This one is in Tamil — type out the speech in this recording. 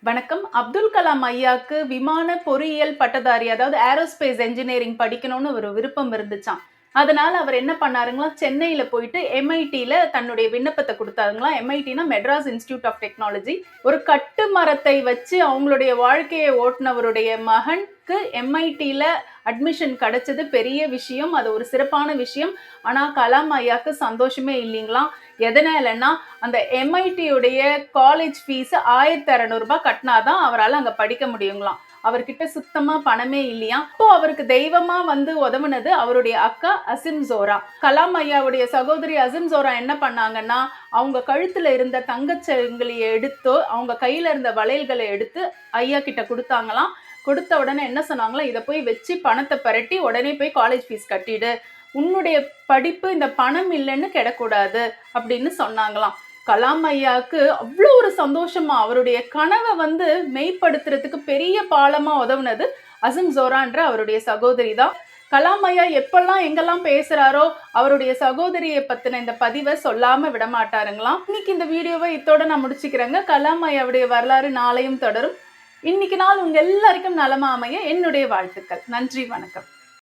வணக்கம். அப்துல் கலாம் ஐயாக்கு விமான பொறியியல் பட்டதாரி, அதாவது ஏரோஸ்பேஸ் என்ஜினியரிங் படிக்கணும்னு ஒரு விருப்பம் இருந்துச்சாம். அதனால அவர் என்ன பண்ணாருங்களாம், சென்னையில போயிட்டு எம்ஐடில தன்னுடைய விண்ணப்பத்த குடுத்தாருங்களாம். எம்ஐடினா மெட்ராஸ் இன்ஸ்டிடியூட் ஆஃப் டெக்னாலஜி. ஒரு கட்டு மரத்தை வச்சு அவங்களுடைய வாழ்க்கைய ஓட்டுனவருடைய மகனுக்கு எம்ஐடில அட்மிஷன் கிடைச்சது பெரிய விஷயம். அது ஒரு சிறப்பான விஷயம். ஆனா கலாம் ஐயாக்கு சந்தோஷமே இல்லைங்களாம். எதனாலன்னா, அந்த எம்ஐடியுடைய காலேஜ் ஃபீஸ் ரூ. 1200 கட்டினாதான் அவரால அங்க படிக்க முடியுங்களாம். அவர்கிட்ட சுத்தமா பணமே இல்லையாம். அப்போ அவருக்கு தெய்வமா வந்து உதவுனது அவருடைய அக்கா அசிம் ஜோரா. கலாம் ஐயாவுடைய சகோதரி அசிம் ஜோரா என்ன பண்ணாங்கன்னா, அவங்க கழுத்துல இருந்த தங்கச்சங்கிலியை எடுத்து, அவங்க கையில இருந்த வளையல்களை எடுத்து ஐயா கிட்ட குடுத்தாங்களாம். கொடுத்த உடனே என்ன சொன்னாங்களா, இத போய் வச்சு பணத்தை பெரட்டி உடனே போய் காலேஜ் ஃபீஸ் கட்டிடு. உன்னுடைய படிப்பு இந்த பணம் இல்லைன்னு கெடக்கூடாது அப்படின்னு சொன்னாங்களாம். கலாம் ஐயாவுக்கு அவ்வளோ ஒரு சந்தோஷமா, அவருடைய கனவை வந்து மெய்ப்படுத்துறதுக்கு பெரிய பாலமா உதவுனது அசிம் ஜோரான்ற அவருடைய சகோதரி தான். கலாம் ஐயா எப்பெல்லாம் எங்கெல்லாம் பேசுறாரோ அவருடைய சகோதரியை பத்தின இந்த பதிவை சொல்லாம விட மாட்டாருங்களாம். இன்னைக்கு இந்த வீடியோவை இத்தோட நான் முடிச்சுக்கிறேங்க. கலாம் ஐயாவுடைய வரலாறு நாளையும் தொடரும். இன்னைக்கு நாள் உங்க எல்லாருக்கும் நலமா அமைய என்னுடைய வாழ்த்துக்கள். நன்றி, வணக்கம்.